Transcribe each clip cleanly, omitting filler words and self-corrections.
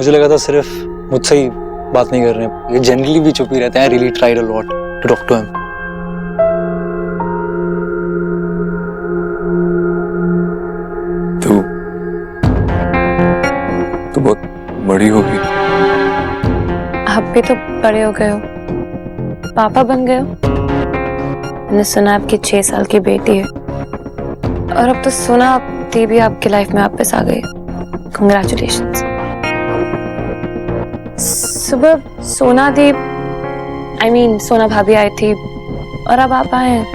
मुझे लगा था सिर्फ मुझसे ही बात नहीं कर रहे हैं, ये जनरली भी चुप ही रहते हैं। Really tried a lot to talk to him. तू बहुत बड़ी होगी। आप भी तो बड़े हो गए हो, पापा बन गए हो। मैंने सुना आपकी 6 साल की बेटी है, और अब तो सुना दी भी आपकी लाइफ में वापस आ गई। कंग्रेचुलेशंस। सुबह सोना दी सोना भाभी आई थी और अब आप आए हैं।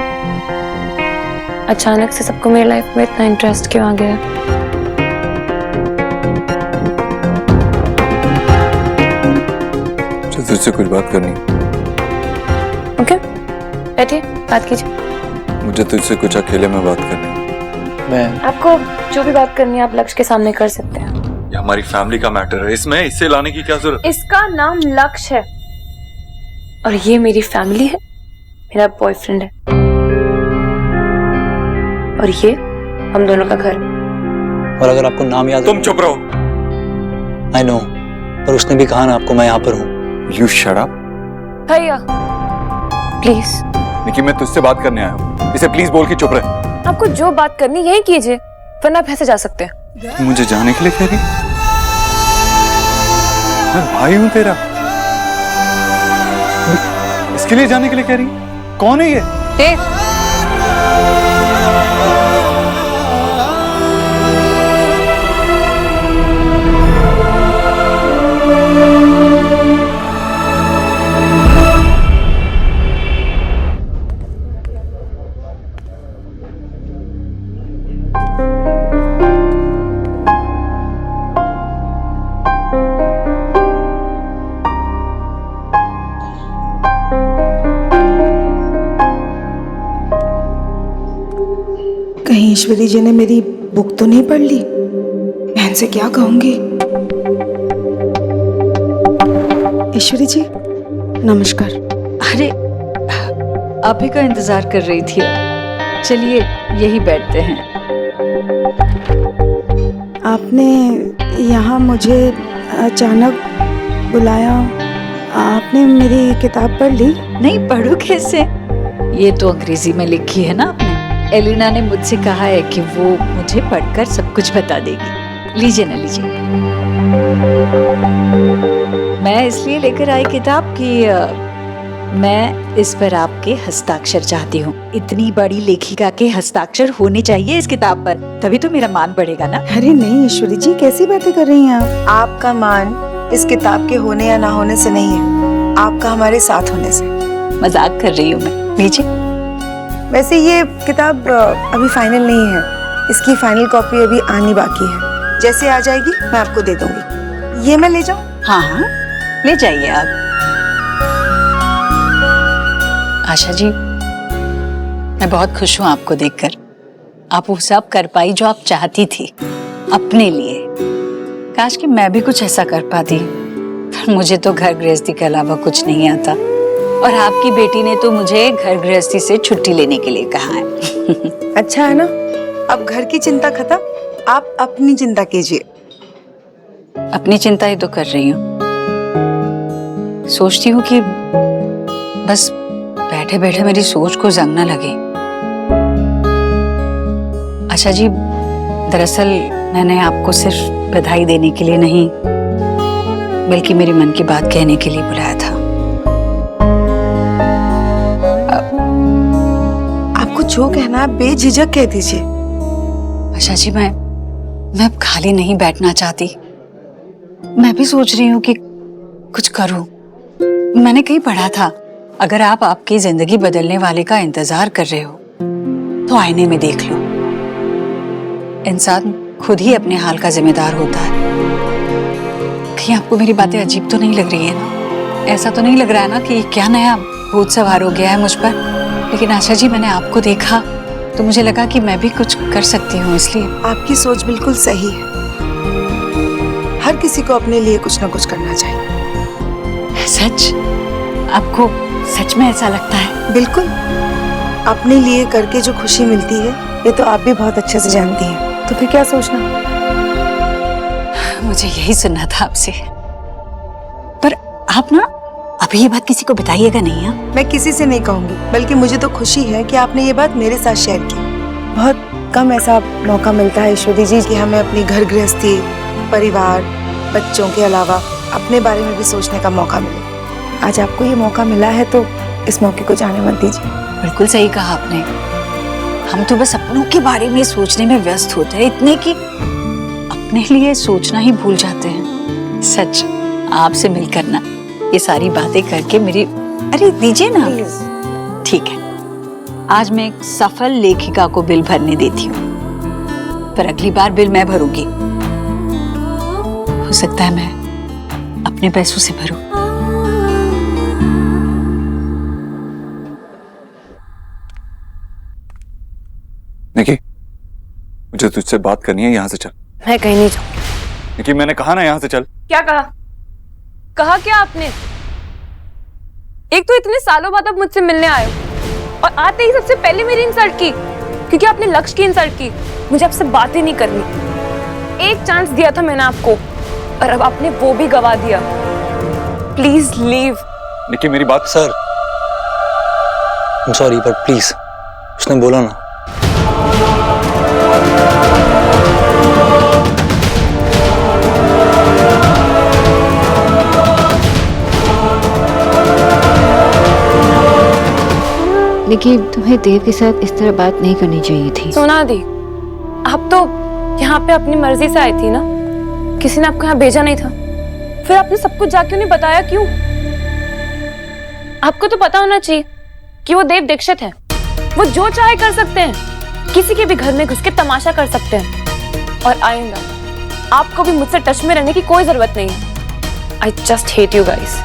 अचानक से सबको मेरी लाइफ में इतना इंटरेस्ट क्यों आ गया? तुझसे कुछ बात करनी। ओके, बैठिए, बात कीजिए। मुझे तुझसे कुछ अकेले में बात करनी। मैं आपको जो भी बात करनी है आप लक्ष्य के सामने कर सकते हैं। ये हमारी फैमिली का मैटर है, इसमें इससे लाने की क्या जरूरत? इसका नाम लक्ष्य है और ये मेरी फैमिली है, मेरा बॉयफ्रेंड है, और ये हम दोनों का घर है। और अगर आपको नाम याद तुम चुप रहो। आई नो, पर उसने भी कहा ना आपको मैं यहाँ पर हूँ। You shut up। भैया प्लीज। निकी, मैं तुझसे बात करने आया हूँ, इसे प्लीज बोल के चुप रहे। आपको जो बात करनी यही कीजिए, वरना आप ऐसे जा सकते हैं। मुझे जाने के लिए कह रही? मैं भाई हूँ तेरा, इसके लिए जाने के लिए कह रही? कौन है ये? कहीं ईश्वरी जी ने मेरी बुक तो नहीं पढ़ ली? बहन से क्या कहूंगी? ईश्वरी जी नमस्कार। अरे आप ही का इंतजार कर रही थी। चलिए यही बैठते हैं। आपने यहाँ मुझे अचानक बुलाया। आपने मेरी किताब पढ़ ली? नहीं, पढ़ू कैसे, ये तो अंग्रेजी में लिखी है ना आपने। एलिना ने मुझसे कहा है कि वो मुझे पढ़कर सब कुछ बता देगी। लीजिए ना, लीजिए। मैं इसलिए लेकर आई किताब कि मैं इस पर आपके हस्ताक्षर चाहती हूँ। इतनी बड़ी लेखिका के हस्ताक्षर होने चाहिए इस किताब पर, तभी तो मेरा मान बढ़ेगा ना। अरे नहीं ईश्वरी जी, कैसी बातें कर रही हैं आप? आपका मान इस किताब के होने या ना होने से नहीं है, आपका हमारे साथ होने से। मजाक कर रही हूँ मैं। लीजिए। वैसे ये किताब अभी फाइनल नहीं है, इसकी फाइनल कॉपी अभी आनी बाकी है। जैसे आ जाएगी मैं आपको दे दूंगी। ये मैं ले जाऊं? हाँ हाँ, ले जाइए आप। आशा जी, मैं बहुत खुश हूँ आपको देखकर। आप वो सब कर पाई जो आप चाहती थी अपने लिए। काश कि मैं भी कुछ ऐसा कर पाती, पर मुझे तो घर गृहस्थी के अलावा कुछ नहीं आता, और आपकी बेटी ने तो मुझे घर गृहस्थी से छुट्टी लेने के लिए कहा है। अच्छा है ना, अब घर की चिंता खत्म, आप अपनी चिंता कीजिए। अपनी चिंता ही तो कर रही हूँ। सोचती हूँ कि बस बैठे बैठे मेरी सोच को जंग न लगे। अच्छा जी, दरअसल मैंने आपको सिर्फ बधाई देने के लिए नहीं, बल्कि मेरे मन की बात कहने के लिए बुलाया था। आपको जो कहना है बेझिझक कह दीजिए। अच्छा जी, मैं अब खाली नहीं बैठना चाहती। मैं भी सोच रही हूँ कि कुछ करूं। मैंने कहीं पढ़ा था, अगर आप आपकी जिंदगी बदलने वाले का इंतजार कर रहे हो तो आईने में देख लो। इंसान खुद ही अपने हाल का जिम्मेदार होता है। कहीं आपको मेरी बातें अजीब तो नहीं लग रही है ना? ऐसा तो नहीं लग रहा है ना कि क्या नया भूत सवार हो गया है मुझ पर? लेकिन आशा जी, मैंने आपको देखा तो मुझे लगा कि मैं भी कुछ कर सकती हूँ, इसलिए। आपकी सोच बिल्कुल सही है। हर किसी को अपने लिए कुछ ना कुछ करना चाहिए। सच? आपको सच में ऐसा लगता है? बिल्कुल। अपने लिए करके जो खुशी मिलती है, ये तो आप भी बहुत अच्छे से जानती हैं। तो फिर क्या सोचना? मुझे यही सुनना था आपसे। आप ना अभी ये बात किसी को बताइएगा नहीं। हाँ, मैं किसी से नहीं कहूंगी, बल्कि मुझे तो खुशी है कि आपने ये बात मेरे साथ शेयर की। बहुत कम ऐसा मौका मिलता है ईश्वरी जी कि हमें अपनी घर गृहस्थी, परिवार, बच्चों के अलावा अपने बारे में भी सोचने का मौका मिले। आज आपको ये मौका मिला है तो इस मौके को जाने मत दीजिए। बिल्कुल सही कहा आपने। हम तो बस अपनों के बारे में सोचने में व्यस्त होते हैं, इतने कि अपने लिए सोचना ही भूल जाते हैं। सच, आपसे मिलकर ना ये सारी बातें करके मेरी, अरे दीजिए ना। ठीक है, आज मैं एक सफल लेखिका को बिल भरने देती हूँ, पर अगली बार बिल मैं भरूंगी। हो सकता है मैं अपने पैसों से भरूं। निकी, मुझे तुझसे बात करनी है, यहाँ से चल। मैं कहीं नहीं जाऊंगी। निकी, मैंने कहा ना यहाँ से चल। क्या कहा? कहा क्या आपने? एक तो इतने सालों बाद आप मुझसे मिलने आए हो और आते ही सबसे पहले मेरी इंसल्ट की, क्योंकि आपने लक्ष्य की इंसल्ट की। मुझे आपसे बात ही नहीं करनी। एक चांस दिया था मैंने आपको और अब आपने वो भी गवा दिया। Please leave. निकी, मेरी बात। सर, सॉरी पर प्लीज, उसने बोला ना। निकी, तुम्हें देव के साथ इस तरह बात नहीं करनी चाहिए थी। सोना दी, आप तो यहाँ पे अपनी मर्जी से आई थी ना, किसी ने आपको यहाँ भेजा नहीं था। फिर आपने सब कुछ जाके उन्हें बताया क्यों? आपको तो पता होना चाहिए कि वो देव दीक्षित है। वो जो चाहे कर सकते हैं, किसी के भी घर में घुस के तमाशा कर सकते हैं। और आइंदा आपको भी मुझसे टच में रहने की कोई जरूरत नहीं है। I just hate you guys.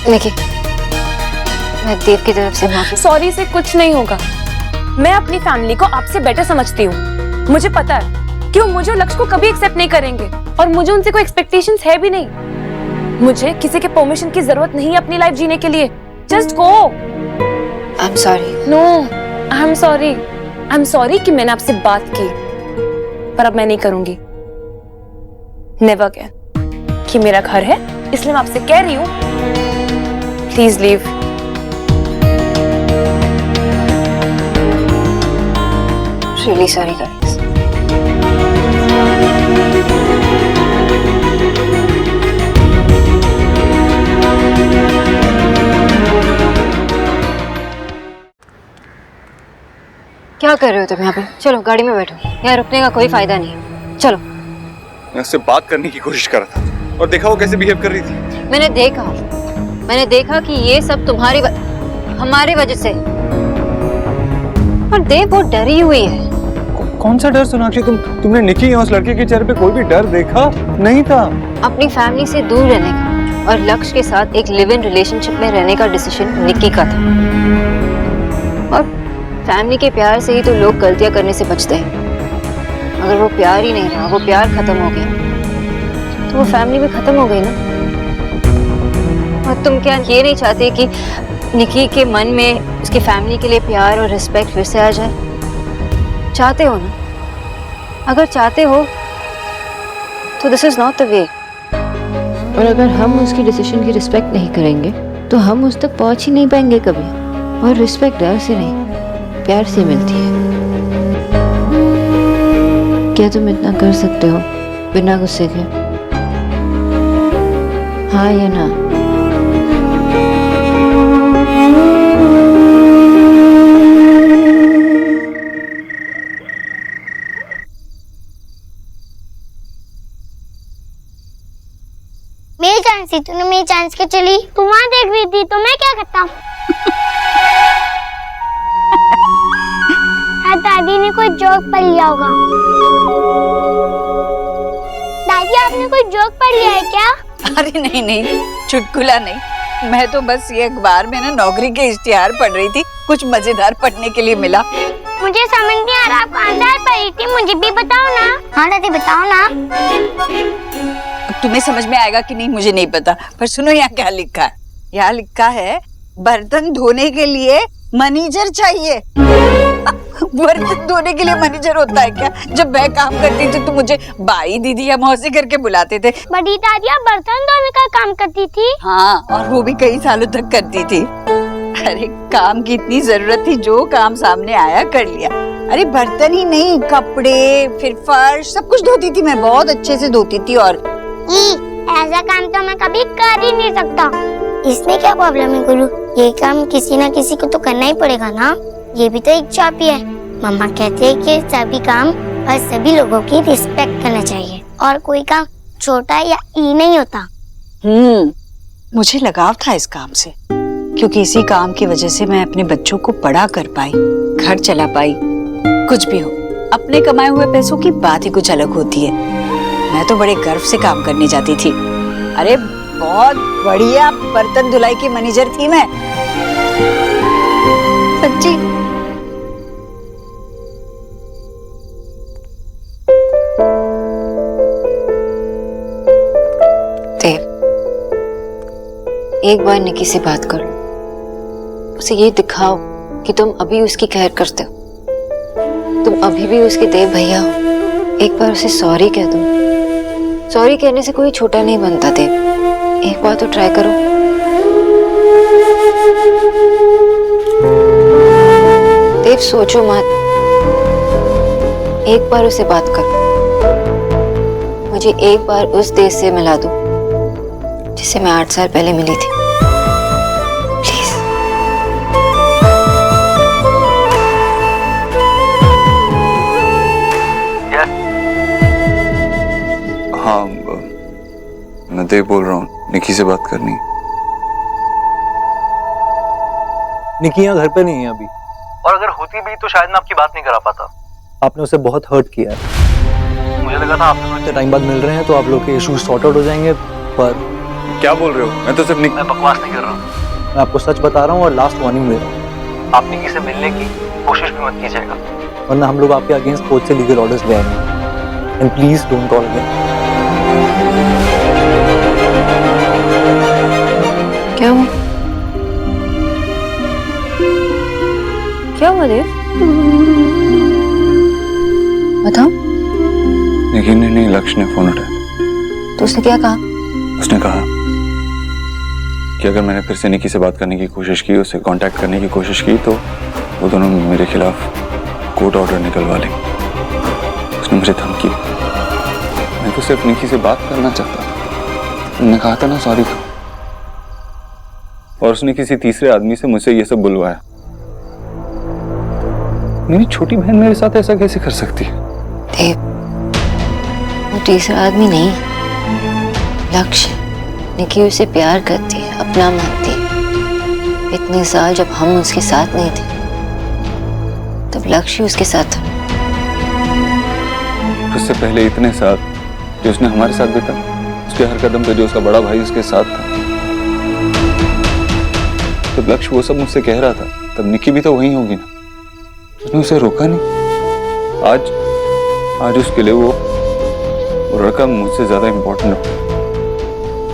Nikki, मैं देव की तरफ से माफी। सॉरी से कुछ नहीं होगा। मैं अपनी फैमिली को आपसे बेटर समझती हूँ। मुझे पता है कि वो मुझे और लक्ष्य को कभी एक्सेप्ट नहीं करेंगे और मुझे उनसे कोई एक्सपेक्टेशंस है भी नहीं। मुझे किसी के परमिशन की जरूरत नहीं है अपनी लाइफ जीने के लिए। Just go. I am sorry. No, I am sorry. I am sorry कि मैंने आपसे बात की, पर अब मैं नहीं करूंगी। Never again. कि मेरा घर है इसलिए मैं आपसे कह रही हूँ, please leave. Really sorry guys. क्या कर रहे हो तुम यहाँ पे? चलो गाड़ी में बैठो, यहाँ रुकने का कोई फायदा नहीं है। चलो। मैं उससे बात करने की कोशिश कर रहा था और देखा वो कैसे बिहेव कर रही थी। मैंने देखा कि ये सब हमारी वजह से। और देव बहुत डरी हुई है। कौन सा डर सोनाक्षी? तुमने निकी या उस लड़के के चेहरे पे कोई भी डर देखा नहीं था? अपनी फैमिली से दूर रहने का और लक्ष्य के साथ एक लिव इन रिलेशनशिप में रहने का डिसीजन निकी का था। और फैमिली के प्यार से ही तो लोग गलतियां करने से बचते हैं। अगर वो प्यार ही नहीं रहा, वो प्यार खत्म हो गया, तो वो फैमिली भी खत्म हो गई ना। और तुम क्या ये नहीं चाहते कि निकी के मन में उसकी फैमिली के लिए प्यार और रिस्पेक्ट फिर से आ जाए? चाहते हो ना? अगर चाहते हो तो this is not the way. और अगर हम उसके डिसीजन की रिस्पेक्ट नहीं करेंगे तो हम उस तक पहुंच ही नहीं पाएंगे कभी। और रिस्पेक्ट डर से नहीं, प्यार से मिलती है। क्या तुम इतना कर सकते हो बिना गुस्से के? हाँ या ना? मेरी चांस थी, तूने मेरी चांस के चली। तू वहां देख रही थी तो मैं क्या करता हूँ? दादी ने कोई जोक पढ़ लिया होगा। दादी, आपने कोई जोक पढ़ लिया है क्या? अरे नहीं, चुटकुला नहीं। मैं तो बस ये अखबार में ना नौकरी के इश्तिहार पढ़ रही थी, कुछ मजेदार पढ़ने के लिए मिला। मुझे समझ नहीं आ रहा, आप कहाँ पढ़ी थी? मुझे भी बताओ ना। हाँ दादी, बताओ ना। तुम्हें समझ में आएगा कि नहीं मुझे नहीं पता, पर सुनो यहाँ क्या लिखा है। यहाँ लिखा है बर्तन धोने के लिए मैनेजर चाहिए। बर्तन धोने के लिए मैनेजर होता है क्या? जब मैं काम करती थी तो मुझे बाई, दीदी या मौसी करके बुलाते थे। बड़ी दादिया बर्तन धोने का काम करती थी। हाँ, और वो भी कई सालों तक करती थी। अरे काम की इतनी जरूरत थी, जो काम सामने आया कर लिया। अरे बर्तन ही नहीं, कपड़े, फिर फर्श, सब कुछ धोती थी मैं, बहुत अच्छे से धोती थी। और ऐसा काम तो मैं कभी कर ही नहीं सकता। इसमें क्या प्रॉब्लम है गुरु? ये काम किसी ना किसी को तो करना ही पड़ेगा ना। ये भी तो एक जॉब ही है। मम्मा कहते हैं कि सभी काम और सभी लोगों की रिस्पेक्ट करना चाहिए और कोई काम छोटा या ई नहीं होता। मुझे लगाव था इस काम से, क्योंकि इसी काम की वजह से मैं अपने बच्चों को पढ़ा कर पाई, घर चला पाई। कुछ भी हो, अपने कमाए हुए पैसों की बात ही कुछ अलग होती है। मैं तो बड़े गर्व से काम करने जाती थी। अरे बहुत बढ़िया बर्तन धुलाई की मैनेजर थी मैं, सच्ची। देव, एक बार निकी से बात कर लो, उसे ये दिखाओ कि तुम अभी उसकी केयर करते हो, तुम अभी भी उसके देव भैया हो। एक बार उसे सॉरी कह दो। सॉरी कहने से कोई छोटा नहीं बनता देव, एक बार तो ट्राई करो। देव सोचो मत, एक बार उसे बात करो। मुझे एक बार उस देश से मिला दो जिसे मैं 8 साल पहले मिली थी, प्लीज। हाँ, मैं देव बोल रहा हूँ, निकी से बात करनी है। निकी यहाँ घर पे नहीं है अभी, और अगर होती भी तो शायद मैं आपकी बात नहीं करा पाता। आपने उसे बहुत हर्ट किया है। मुझे लगा था आप इतने टाइम बाद मिल रहे हैं तो आप लोग के इश्यूज सॉर्ट आउट हो जाएंगे, पर क्या बोल रहे हो? मैं तो सिर्फ मैं बकवास नहीं कर रहा हूँ। मैं आपको सच बता रहा हूँ और लास्ट वार्निंग दे रहा हूँ। आप निकी से मिलने की कोशिश भी मत कीजिएगा, वरना हम लोग आपके अगेंस्ट कोर्ट से लीगल ऑर्डर्स ले आएंगे। And please don't call again. क्या हुआ? क्या हुआ देव? बताओ। निकी ने नहीं, लक्ष्य ने फोन उठाया। तो उसने क्या कहा? उसने कहा कि अगर मैंने फिर से निकी से बात करने की कोशिश की, उससे कांटेक्ट करने की कोशिश की, तो वो दोनों मेरे खिलाफ कोर्ट ऑर्डर निकलवा लेंगे। उसने मुझे धमकी दी। मैं तो सिर्फ निकी से बात करना चाहता था। मैंने कहा था ना सॉरी तो, और उसने किसी तीसरे आदमी से मुझसे ये सब बुलवाया। मेरी छोटी बहन मेरे साथ ऐसा कैसे कर सकती है? देव, वो तीसरा आदमी नहीं, लक्ष्य। निकी उसे प्यार करती है, अपना मानती है। इतने साल जब हम उसके साथ नहीं थे, तब लक्ष्य उसके साथ था। उससे पहले इतने साल जो उसने हमारे साथ बिता, उसके हर कदम पे जो उसका बड़ा भाई उसके साथ था। जब लक्ष्य वो सब मुझसे कह रहा था, तब निकी भी तो वहीं होगी ना। उसने उसे रोका नहीं। आज उसके लिए वो लड़का मुझसे ज्यादा इम्पोर्टेंट है।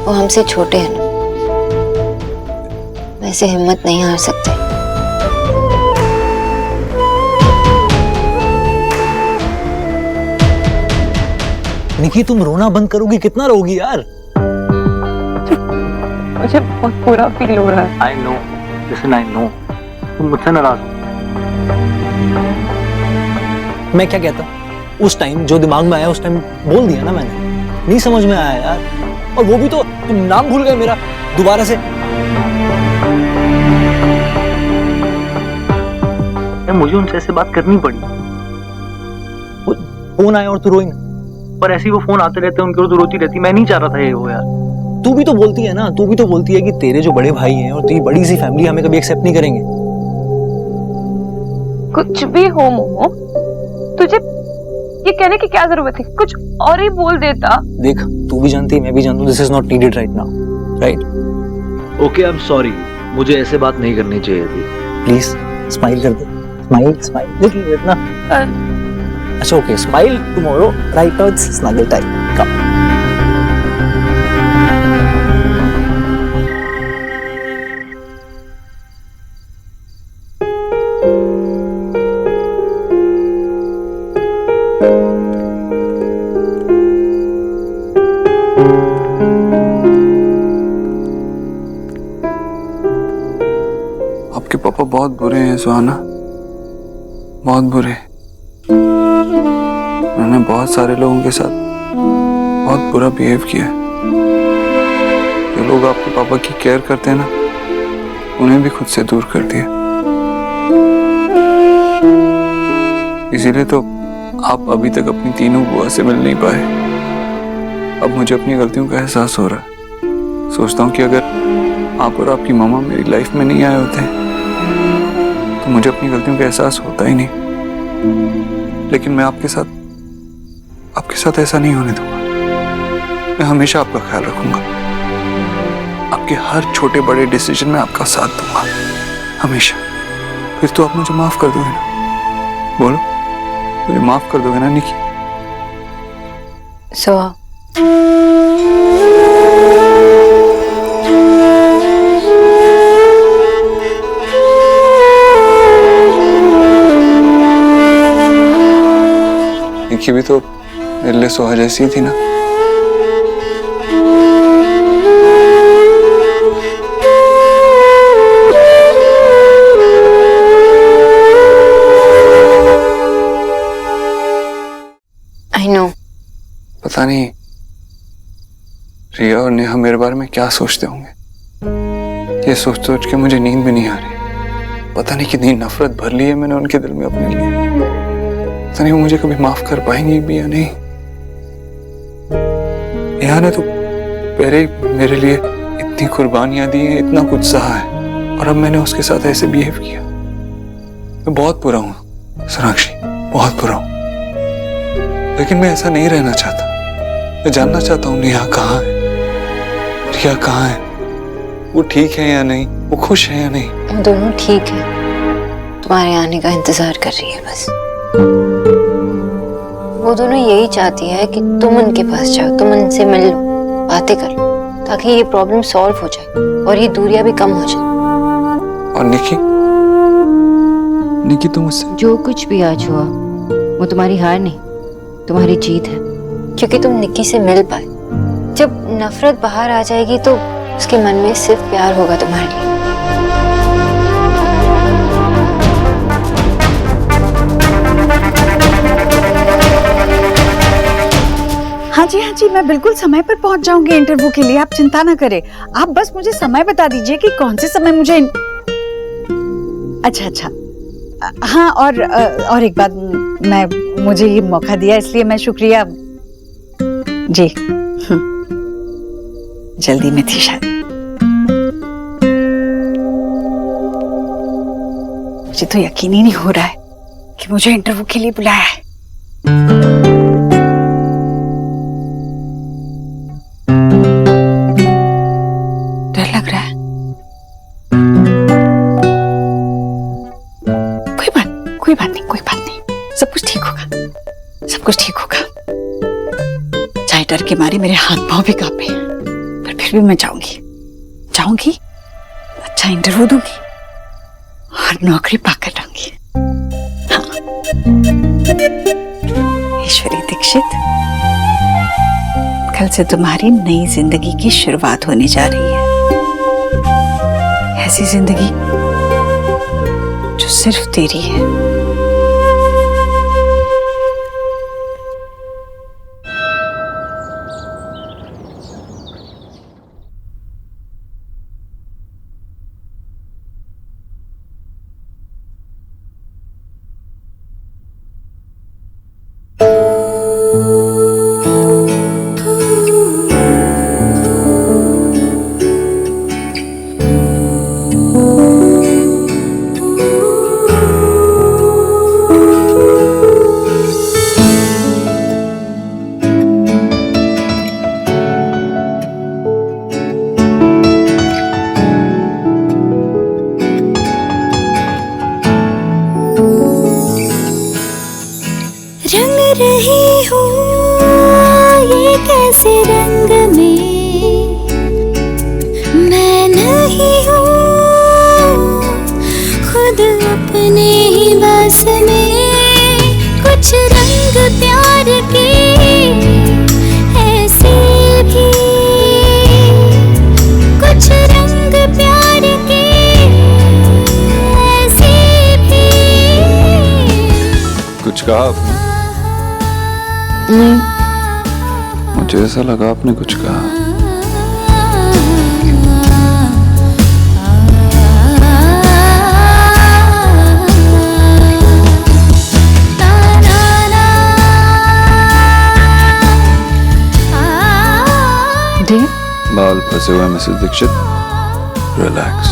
वो हमसे छोटे हैं ना, वैसे हिम्मत नहीं हार सकते। निकी तुम रोना बंद करोगी? कितना रोगी यार? मुझे बहुत बुरा फील हो रहा है। I know, listen I know, तुम मुझसे नाराज हो। मैं क्या कहता उस टाइम, जो दिमाग में आया उस टाइम बोल दिया ना मैंने। नहीं समझ में आया यार, और वो भी तो तुम नाम भूल गए मेरा दोबारा से। मुझे उनसे ऐसे बात करनी पड़ी। फोन आया और तू रोई ना। पर ऐसे ही वो फोन आते रहते, उनकी और तो रोती रहती। मैं नहीं चाह रहा था ये हो यार। तू भी तो बोलती है ना, तू भी तो बोलती है कि तेरे जो बड़े भाई हैं और तेरी बड़ी सी फैमिली हमें कभी एक्सेप्ट नहीं करेंगे। कुछ भी हो मोमो, तुझे ये कहने की क्या जरूरत थी? कुछ और ही बोल देता। देख, तू भी जानती है, मैं भी जानता हूँ, this is not needed right now, right? Okay, I am sorry. मुझे ऐसे बात नहीं करनी चाहिए थी। प्लीज स्माइल कर दे, स्माइल स्माइल लिटिल बिट ना। अच्छा okay, smile tomorrow, right now it's snuggle time, come. पापा बहुत बुरे हैं सुहाना, बहुत बुरे। उन्होंने बहुत सारे लोगों के साथ बहुत बुरा बिहेव किया है। जो लोग आपके पापा की केयर करते हैं ना, उन्हें भी खुद से दूर कर दिया। इसीलिए तो आप अभी तक अपनी तीनों बुआ से मिल नहीं पाए। अब मुझे अपनी गलतियों का एहसास हो रहा है। सोचता हूँ कि अगर आप और आपकी मामा मेरी लाइफ में नहीं आए होते तो मुझे अपनी गलतियों का एहसास होता ही नहीं। लेकिन मैं आपके साथ ऐसा नहीं होने दूंगा। मैं हमेशा आपका ख्याल रखूंगा। आपके हर छोटे बड़े डिसीजन में आपका साथ दूंगा, हमेशा। फिर तो आप मुझे माफ कर दोगे ना? बोलो, मुझे माफ कर दोगे ना निकी? सोहा, निकी भी तो मेरे लिए सोहा जैसी थी ना। I know. पता नहीं रिया और नेहा मेरे बारे में क्या सोचते होंगे। ये सोच सोच के मुझे नींद भी नहीं आ रही। पता नहीं कितनी नफरत भर ली है मैंने उनके दिल में अपने लिए। पता नहीं वो मुझे कभी माफ कर पाएंगी भी या नहीं। नेहा ने तो पहले ही मेरे लिए इतनी कुर्बानियां दी हैं, इतना कुछ सहा है, और अब मैंने उसके साथ ऐसे बिहेव किया। मैं बहुत बुरा हूं सोनाक्षी, बहुत बुरा हूं। लेकिन मैं ऐसा नहीं रहना चाहता। मैं जानना चाहता हूँ नेहा कहाँ है, रिया कहाँ है, वो ठीक है या नहीं, वो खुश है या नहीं। वो दोनों ठीक है, तुम्हारे आने का इंतजार कर रही है बस। वो दोनों यही चाहती है कि तुम उनके पास जाओ, तुम उनसे मिल लो, बातें कर लो, ताकि ये प्रॉब्लम सॉल्व हो जाए और ये दूरियां भी कम हो जाए। और निकी तुम मुझसे जो कुछ भी आज हुआ वो तुम्हारी हार नहीं, तुम्हारी जीत है। क्योंकि तुम निक्की से मिल पाए। जब नफरत बाहर आ जाएगी तो उसके मन में सिर्फ प्यार होगा तुम्हारे लिए। हाँ जी, मैं बिल्कुल समय पर पहुंच जाऊंगी इंटरव्यू के लिए। आप चिंता ना करें। आप बस मुझे समय बता दीजिए कि कौन से समय मुझे। अच्छा। हाँ, और एक बात, मुझे ये मौका दिया इसलिए मैं शुक्रिया जी। जल्दी में थी शायद। मुझे तो यकीन ही नहीं हो रहा है कि मुझे इंटरव्यू के लिए बुलाया है। डर लग रहा है। कोई बात नहीं, सब कुछ ठीक होगा। चाहे डर के मारे मेरे हाथ पांव भी कांपे, पर फिर भी मैं जाऊंगी, अच्छा इंटरव्यू दूंगी और नौकरी पाकर रहूंगी। हाँ। ईश्वरी दीक्षित, कल से तुम्हारी नई जिंदगी की शुरुआत होने जा रही है। ऐसी जिंदगी जो सिर्फ तेरी है। कुछ कहा आपने? नहीं, मुझे ऐसा लगा आपने कुछ कहा। देव, बाल फंसे हुए मिसेस दीक्षित, रिलैक्स।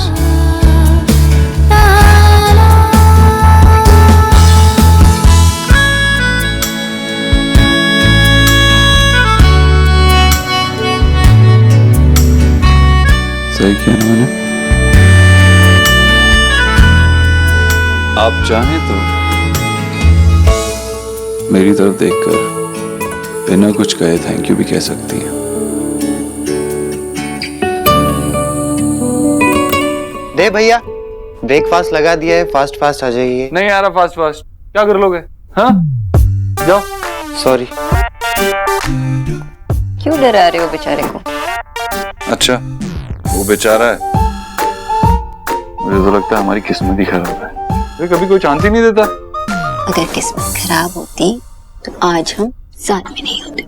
सही किया ना मैंने? आप चाहें तो मेरी तरफ देखकर बिना कुछ कहे थैंक यू भी कह सकती हैं। दे भैया, ब्रेकफास्ट लगा दिया है, फास्ट फास्ट आ जाइए। नहीं आ रहा फास्ट फास्ट, क्या कर लोगे? हाँ जाओ। सॉरी। क्यों डरा रहे हो बेचारे को? अच्छा वो बेचारा है, मुझे तो लगता है हमारी किस्मत ही खराब है। वे कभी कोई चांस ही नहीं देता। अगर किस्मत खराब होती तो आज हम साथ में नहीं होते।